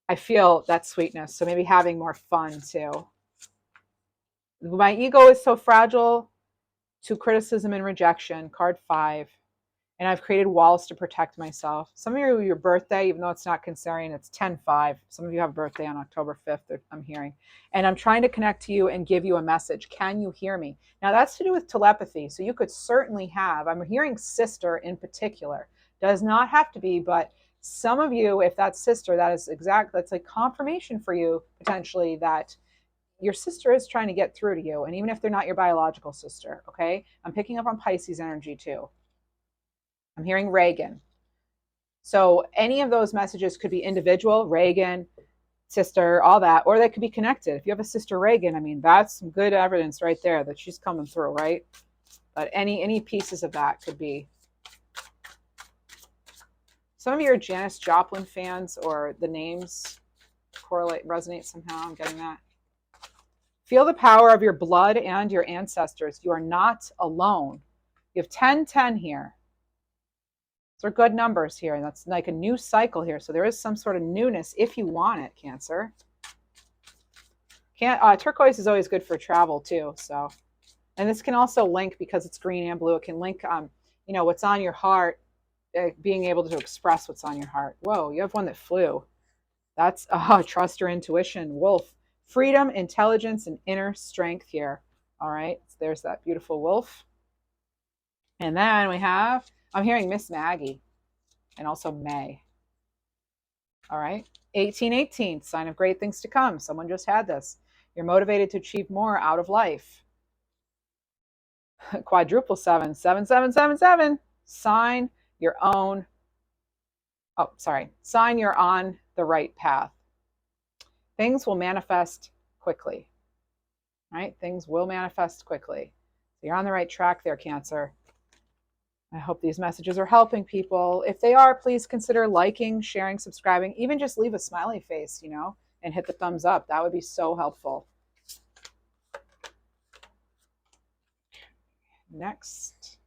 A: I feel that sweetness. So maybe having more fun too. My ego is so fragile to criticism and rejection, card 5. And I've created walls to protect myself. Some of you, your birthday, even though it's not Cancerian, it's 10/5. Some of you have a birthday on October 5th, I'm hearing. And I'm trying to connect to you and give you a message. Can you hear me? Now, that's to do with telepathy. So you could certainly have, I'm hearing sister in particular. Does not have to be, but some of you, if that's sister, that's like confirmation for you, potentially, that your sister is trying to get through to you. And even if they're not your biological sister, okay? I'm picking up on Pisces energy too. I'm hearing Reagan. So any of those messages could be individual, Reagan, sister, all that, or they could be connected. If you have a sister Reagan, I mean, that's some good evidence right there that she's coming through, right? But any pieces of that could be. Some of you are Janis Joplin fans, or the names resonate somehow. I'm getting that. Feel the power of your blood and your ancestors. You are not alone. You have 10-10 here. Those are good numbers here. And that's like a new cycle here. So there is some sort of newness if you want it, Cancer. Turquoise is always good for travel too. So, and this can also link, because it's green and blue, it can link, what's on your heart, being able to express what's on your heart. Whoa, you have one that flew. That's trust your intuition, wolf. Freedom, intelligence, and inner strength here. All right, so there's that beautiful wolf. And then we have, I'm hearing Miss Maggie and also May. All right, 1818, sign of great things to come. Someone just had this. You're motivated to achieve more out of life. Quadruple 7, 7777. Sign you're on the right path. Things will manifest quickly, right? Things will manifest quickly. So you're on the right track there, Cancer. I hope these messages are helping people. If they are, please consider liking, sharing, subscribing, even just leave a smiley face, and hit the thumbs up. That would be so helpful. Next.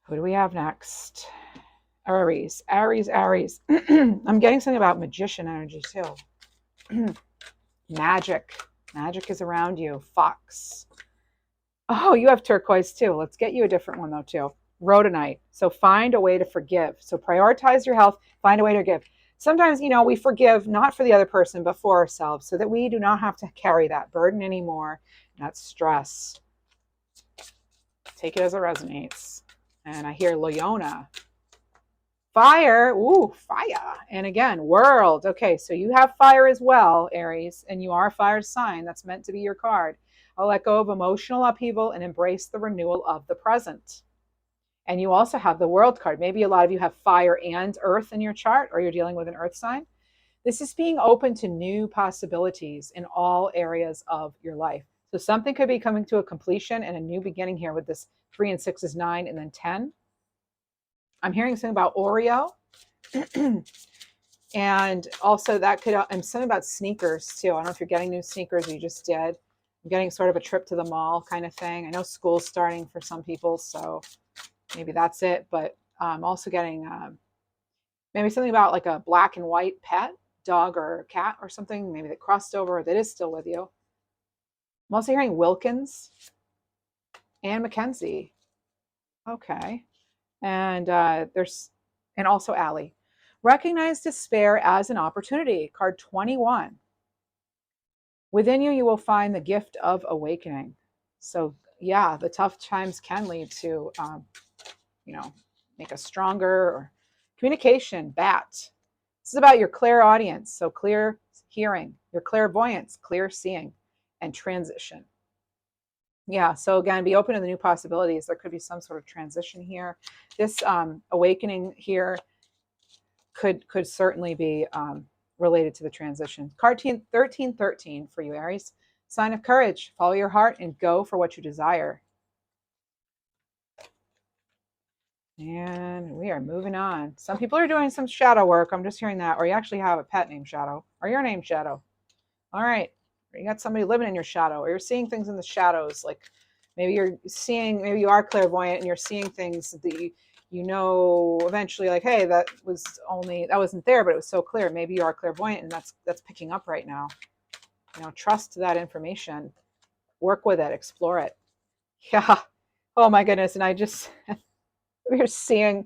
A: Who do we have next? Aries. I'm getting something about magician energy too. Magic is around you. Fox. Oh, you have turquoise too. Let's get you a different one though too. Rhodonite. So find a way to forgive. So prioritize your health. Find a way to forgive. Sometimes, we forgive not for the other person, but for ourselves, so that we do not have to carry that burden anymore. That's stress. Take it as it resonates. And I hear Leona. Fire, ooh, fire. And again, world. Okay, so you have fire as well, Aries, and you are a fire sign. That's meant to be your card. I'll let go of emotional upheaval and embrace the renewal of the present. And you also have the world card. Maybe a lot of you have fire and earth in your chart, or you're dealing with an earth sign. This is being open to new possibilities in all areas of your life. So something could be coming to a completion and a new beginning here with this 3 and 6 is 9 and then 10. I'm hearing something about Oreo. And also that could, I'm something about sneakers too. I don't know if you're getting new sneakers or you just did. I'm getting sort of a trip to the mall kind of thing. I know school's starting for some people, so maybe that's it. But I'm also getting maybe something about like a black and white pet, dog or cat or something, maybe that crossed over that is still with you. I'm also hearing Wilkins and Mackenzie. Okay. And and also Allie. Recognize despair as an opportunity. Card 21. Within you, you will find the gift of awakening. So yeah, the tough times can lead to, make us stronger. Or communication, bat. This is about your clairaudience. So clear hearing, your clairvoyance, clear seeing, and transition. Yeah, so again, be open to the new possibilities. There could be some sort of transition here. This awakening here could certainly be related to the transition. Card 1313 for you, Aries. Sign of courage. Follow your heart and go for what you desire. And we are moving on. Some people are doing some shadow work. I'm just hearing that. Or you actually have a pet named Shadow. Or your name's Shadow. All right. Or you got somebody living in your shadow. Or you're seeing things in the shadows. Like maybe you are clairvoyant and you're seeing things that you know eventually, like, hey, that wasn't there, but it was so clear. Maybe you are clairvoyant and that's picking up right now. Trust that information. Work with it. Explore it. Yeah. Oh my goodness. And I just... we're seeing,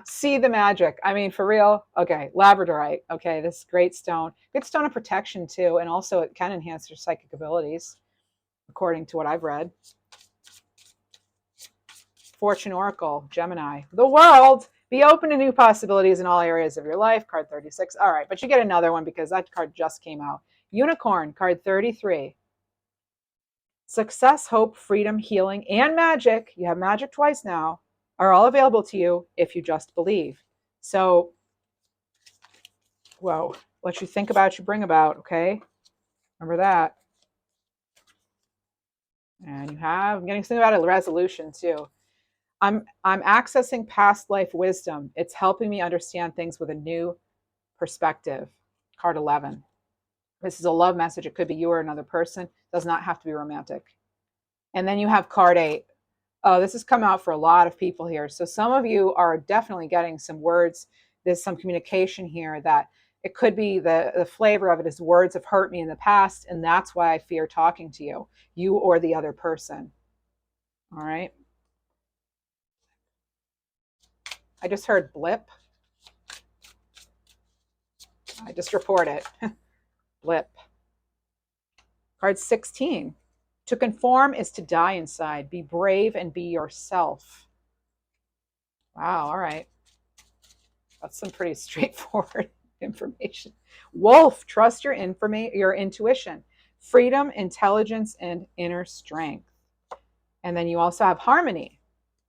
A: see the magic. I mean, for real. Okay, labradorite. Okay, this great stone. Good stone of protection too, and also it can enhance your psychic abilities, according to what I've read. Fortune Oracle, Gemini. The world. Be open to new possibilities in all areas of your life. Card 36. All right, but you get another one because that card just came out. Unicorn, card 33. Success, hope, freedom, healing, and magic. You have magic twice now. Are all available to you if you just believe. So, whoa, what you think about, you bring about, okay? Remember that. And I'm getting something about a resolution too. I'm accessing past life wisdom. It's helping me understand things with a new perspective. Card 11. This is a love message. It could be you or another person. It does not have to be romantic. And then you have card 8. Oh, this has come out for a lot of people here. So some of you are definitely getting some words. There's some communication here that it could be the flavor of it is words have hurt me in the past, and that's why I fear talking to you or the other person. All right. I just heard blip. I just report it. Blip. Card 16. To conform is to die inside. Be brave and be yourself. Wow, all right. That's some pretty straightforward information. Wolf, trust your intuition. Freedom, intelligence, and inner strength. And then you also have harmony.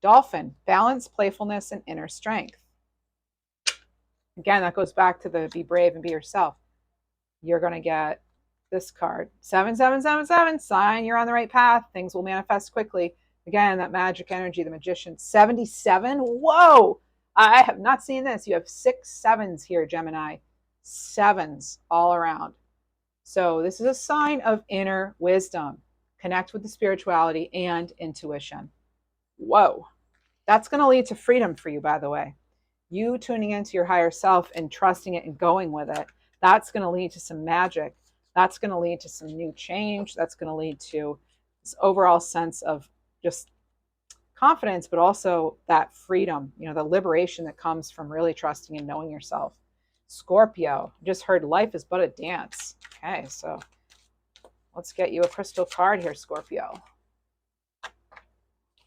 A: Dolphin, balance, playfulness, and inner strength. Again, that goes back to the be brave and be yourself. You're going to get this card. 7777, sign you're on the right path. Things will manifest quickly. Again, that magic energy, the magician. 77, whoa! I have not seen this. You have 6 7s here, Gemini. 7s all around. So this is a sign of inner wisdom. Connect with the spirituality and intuition. Whoa. That's going to lead to freedom for you, by the way. You tuning into your higher self and trusting it and going with it. That's going to lead to some magic. That's going to lead to some new change. That's going to lead to this overall sense of just confidence, but also that freedom, the liberation that comes from really trusting and knowing yourself. Scorpio, just heard life is but a dance. Okay, so let's get you a crystal card here, Scorpio.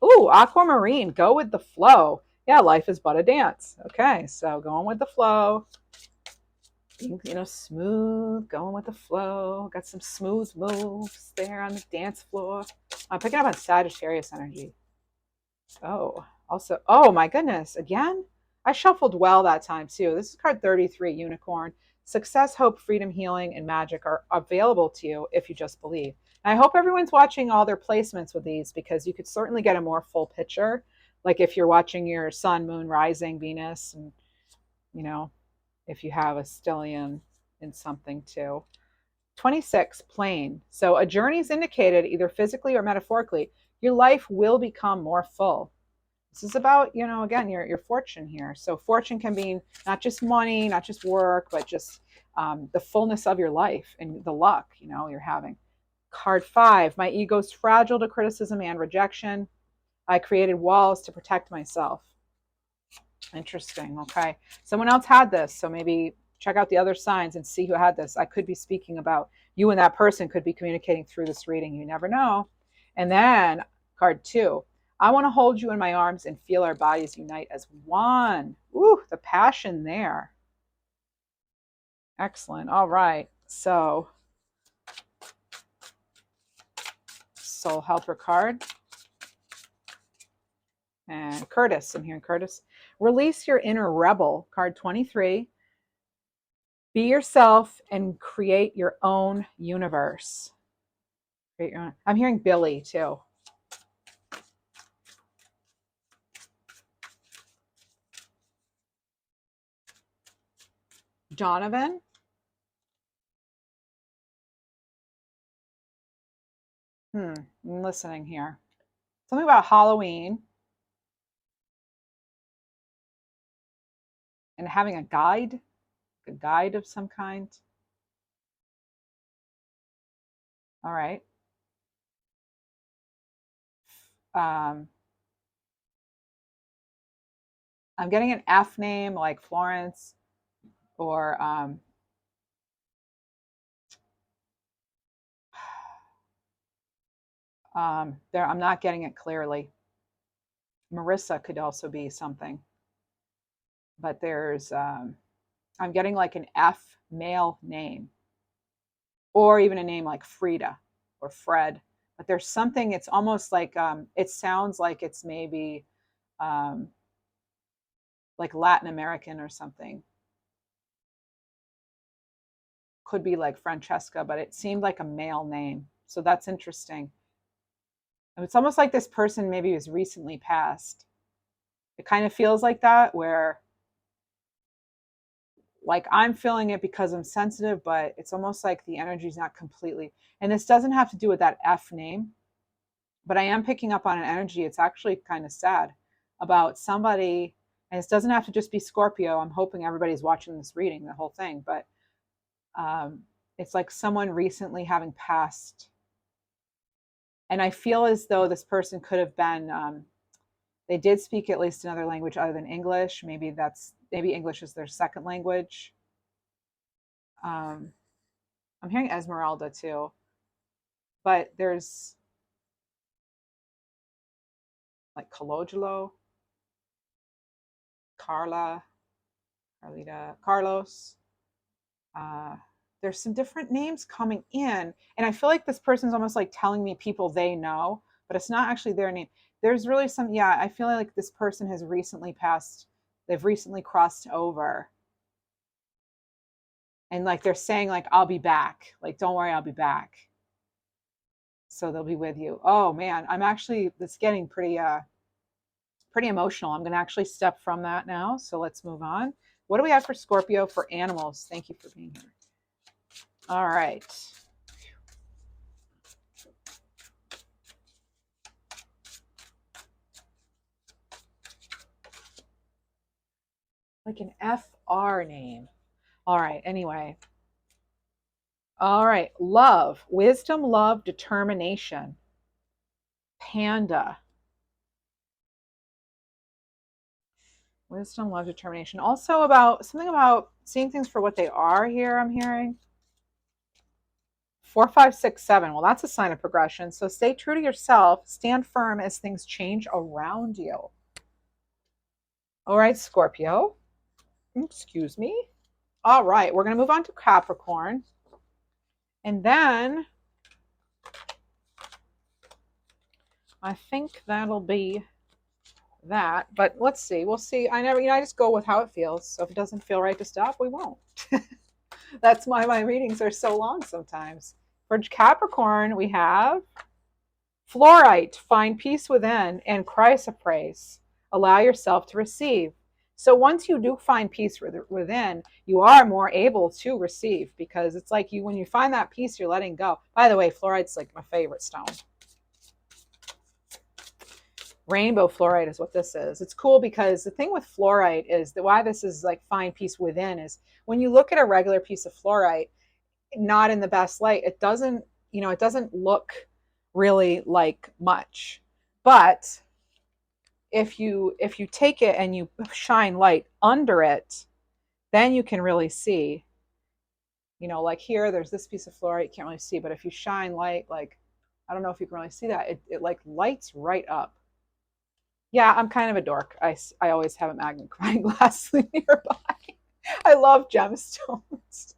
A: Ooh, aquamarine, go with the flow. Yeah, life is but a dance. Okay, so going with the flow, being, smooth, going with the flow. Got some smooth moves there on the dance floor. I'm picking up on Sagittarius energy. Oh, also, oh my goodness, again? I shuffled well that time too. This is card 33, Unicorn. Success, hope, freedom, healing, and magic are available to you if you just believe. And I hope everyone's watching all their placements with these, because you could certainly get a more full picture. Like if you're watching your sun, moon, rising, Venus, and you know, if you have a stellium in something too. 26, plain. So a journey is indicated either physically or metaphorically. Your life will become more full. This is about, again, your fortune here. So fortune can be not just money, not just work, but just the fullness of your life and the luck, you're having. Card 5, my ego's fragile to criticism and rejection. I created walls to protect myself. Interesting. Okay. Someone else had this. So maybe check out the other signs and see who had this. I could be speaking about you, and that person could be communicating through this reading. You never know. And then card 2, I want to hold you in my arms and feel our bodies unite as one. Ooh, the passion there. Excellent. All right. So soul helper card. And Curtis, I'm hearing Curtis. Release your inner rebel, card 23. Be yourself and create your own universe. Create your own. I'm hearing Billy too. Donovan. I'm listening here. Something about Halloween and having a guide of some kind. All right. I'm getting an F name like Florence, or there. I'm not getting it clearly. Marissa could also be something, but there's I'm getting like an F male name, or even a name like Frida or Fred. But there's something. It's almost like it sounds like it's maybe um, like Latin American or something. Could be like Francesca, but it seemed like a male name. So that's interesting. And it's almost like this person maybe was recently passed. It kind of feels like that, where like I'm feeling it because I'm sensitive, but it's almost like the energy is not completely. And this doesn't have to do with that F name, but I am picking up on an energy. It's actually kind of sad about somebody, and this doesn't have to just be Scorpio. I'm hoping everybody's watching this reading, the whole thing, but it's like someone recently having passed. And I feel as though this person could have been, they did speak at least another language other than English. Maybe English is their second language. I'm hearing Esmeralda too, but there's like Cologelo, Carla, Carlita, Carlos. There's some different names coming in, and I feel like this person's almost like telling me people they know, but it's not actually their name. There's really some, yeah, I feel like this person has recently passed, they've recently crossed over, and like they're saying like I'll be back, like don't worry, I'll be back, so they'll be with you. Oh man, I'm actually, it's getting pretty emotional. I'm going to actually step from that now, so let's move on. What do we have for Scorpio for animals? Thank you for being here. All right. Like an FR name. All right, anyway. All right, love, wisdom, love, determination. Panda. Wisdom, love, determination. Also about something about seeing things for what they are here, I'm hearing. 4, 5, 6, 7. Well, that's a sign of progression. So stay true to yourself. Stand firm as things change around you. All right, Scorpio. Excuse me. All right, we're going to move on to Capricorn. And then I think that'll be that. But let's see. We'll see. I just go with how it feels. So if it doesn't feel right to stop, we won't. That's why my readings are so long sometimes. For Capricorn, we have fluorite, find peace within, and chrysoprase, allow yourself to receive. So once you do find peace within, you are more able to receive, because it's like when you find that peace, you're letting go. By the way, fluorite's like my favorite stone. Rainbow fluorite is what this is. It's cool because the thing with fluorite is that why this is like find peace within is when you look at a regular piece of fluorite, not in the best light, it doesn't look really like much. But if you take it and you shine light under it, then you can really see. Like here, there's this piece of fluorite you can't really see, but if you shine light, like I don't know if you can really see that, it like lights right up. Yeah, I'm kind of a dork. I always have a magnifying glass nearby. I love gemstones.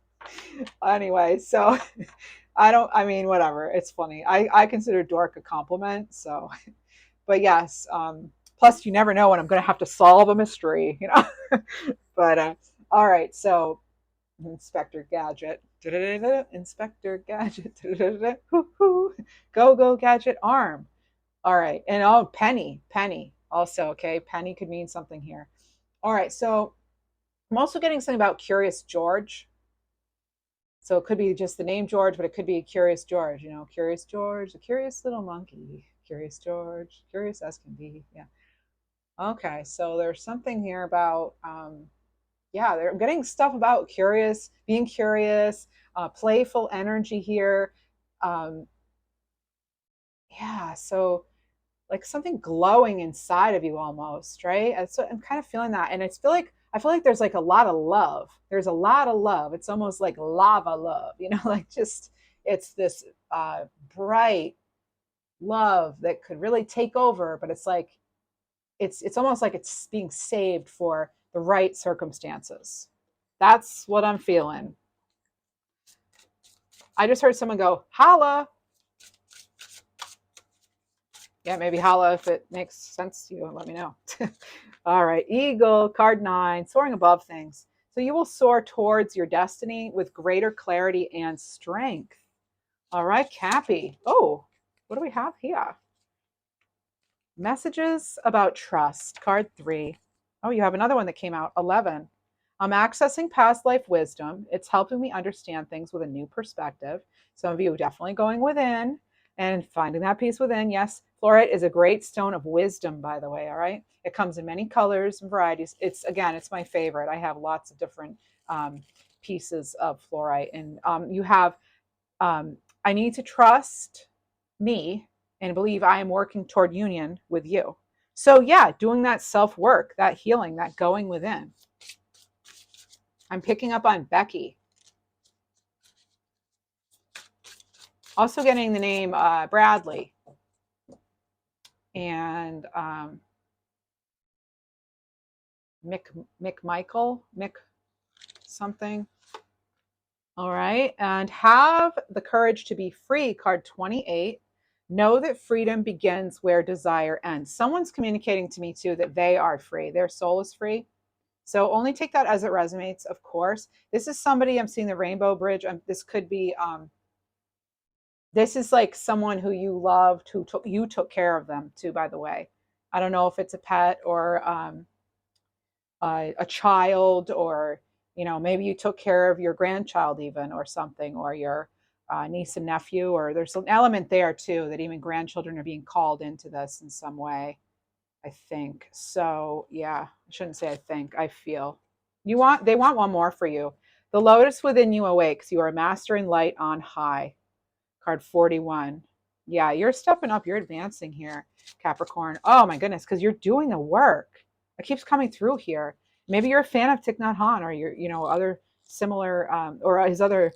A: Anyway, so whatever. It's funny. I consider dork a compliment. So, but yes. Plus, you never know when I'm going to have to solve a mystery, But all right. So, Inspector Gadget. Inspector Gadget. Go Gadget arm. All right. And Penny. Also, okay. Penny could mean something here. All right. So, I'm also getting something about Curious George. So it could be just the name George, but it could be Curious George, Curious George, a curious little monkey. Curious George, curious as can be. Yeah. Okay, so there's something here about, they're getting stuff about being curious, playful energy here. So like something glowing inside of you almost, right? So I'm kind of feeling that. And I feel like there's like a lot of love. There's a lot of love. It's almost like lava love, like just it's this bright love that could really take over, but it's like it's almost like it's being saved for the right circumstances. That's what I'm feeling. I just heard someone go, holla. Yeah, maybe holla if it makes sense to you and let me know. All right, Eagle, card 9, soaring above things. So you will soar towards your destiny with greater clarity and strength. All right, Cappy. Oh, what do we have here? Messages about trust, card 3. Oh, you have another one that came out, 11. I'm accessing past life wisdom. It's helping me understand things with a new perspective. Some of you are definitely going within and finding that peace within. Yes, fluorite is a great stone of wisdom, by the way. All right. It comes in many colors and varieties. It's my favorite. I have lots of different pieces of fluorite. And you have, I need to trust me and believe I am working toward union with you. So yeah, doing that self-work, that healing, that going within. I'm picking up on Becky. Also getting the name Bradley. And Mick something. All right. And have the courage to be free, card 28. Know that freedom begins where desire ends. Someone's communicating to me too that they are free. Their soul is free. So only take that as it resonates, of course. This is somebody, I'm seeing the rainbow bridge. This could be, this is like someone who you loved, you took care of them too, by the way. I don't know if it's a pet or a child, or, maybe you took care of your grandchild even, or something, or your niece and nephew, or there's an element there too, that even grandchildren are being called into this in some way. I think. So yeah, I shouldn't say I think, I feel. They want one more for you. The lotus within you awakes. You are a master in light on high. Card 41. Yeah, you're stepping up. You're advancing here, Capricorn. Oh my goodness, because you're doing the work. It keeps coming through here. Maybe you're a fan of Thich Nhat Hanh, or you're, other similar, or his other,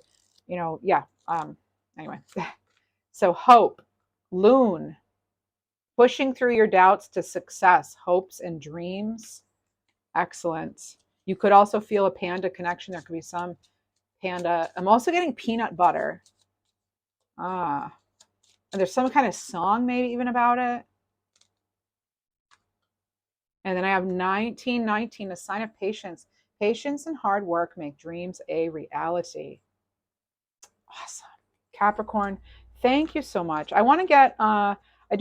A: anyway. So hope, loon, pushing through your doubts to success, hopes and dreams. Excellent. You could also feel a panda connection. There could be some panda. I'm also getting peanut butter. Ah, and there's some kind of song maybe even about it. And then I have 1919, a sign of patience. Patience and hard work make dreams a reality. Awesome. Capricorn, thank you so much. I do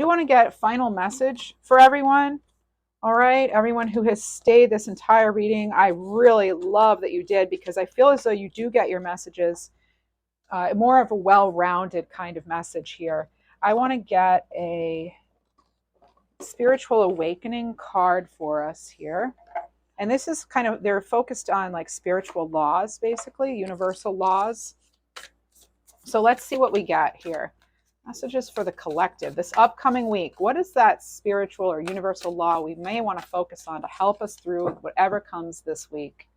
A: want to get final message for everyone. All right, everyone who has stayed this entire reading, I really love that you did, because I feel as though you do get your messages, more of a well-rounded kind of message here. I want to get a spiritual awakening card for us here. And this is kind of, they're focused on like spiritual laws, basically, universal laws. So let's see what we get here. Messages for the collective this upcoming week. What is that spiritual or universal law we may want to focus on to help us through whatever comes this week?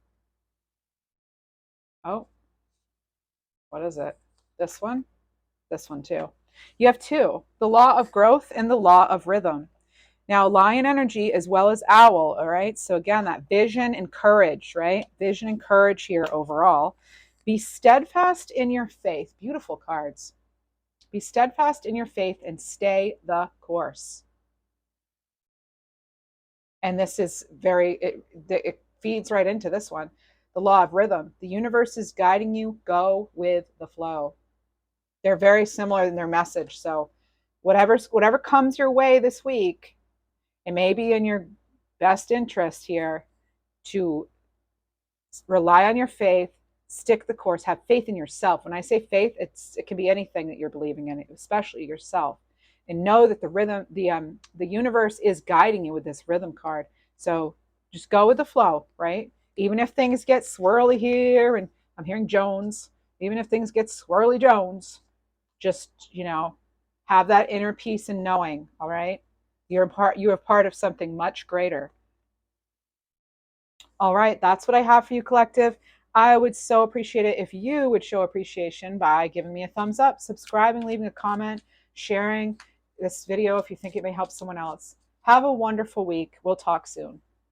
A: Oh, what is it? This one? This one too. You have two, the law of growth and the law of rhythm. Now, lion energy as well as owl, all right? So again, that vision and courage, right? Vision and courage here overall. Be steadfast in your faith. Beautiful cards. Be steadfast in your faith and stay the course. And this is it feeds right into this one. The law of rhythm. The universe is guiding you. Go with the flow. They're very similar in their message. So whatever comes your way this week, it may be in your best interest here to rely on your faith, stick the course, have faith in yourself. When I say faith, it can be anything that you're believing in, especially yourself. And know that the universe is guiding you with this rhythm card. So just go with the flow, right? Even if things get swirly here, and I'm hearing Jones, even if things get swirly Jones, just, have that inner peace and knowing, all right? You are part of something much greater. All right, that's what I have for you, collective. I would so appreciate it if you would show appreciation by giving me a thumbs up, subscribing, leaving a comment, sharing this video if you think it may help someone else. Have a wonderful week. We'll talk soon.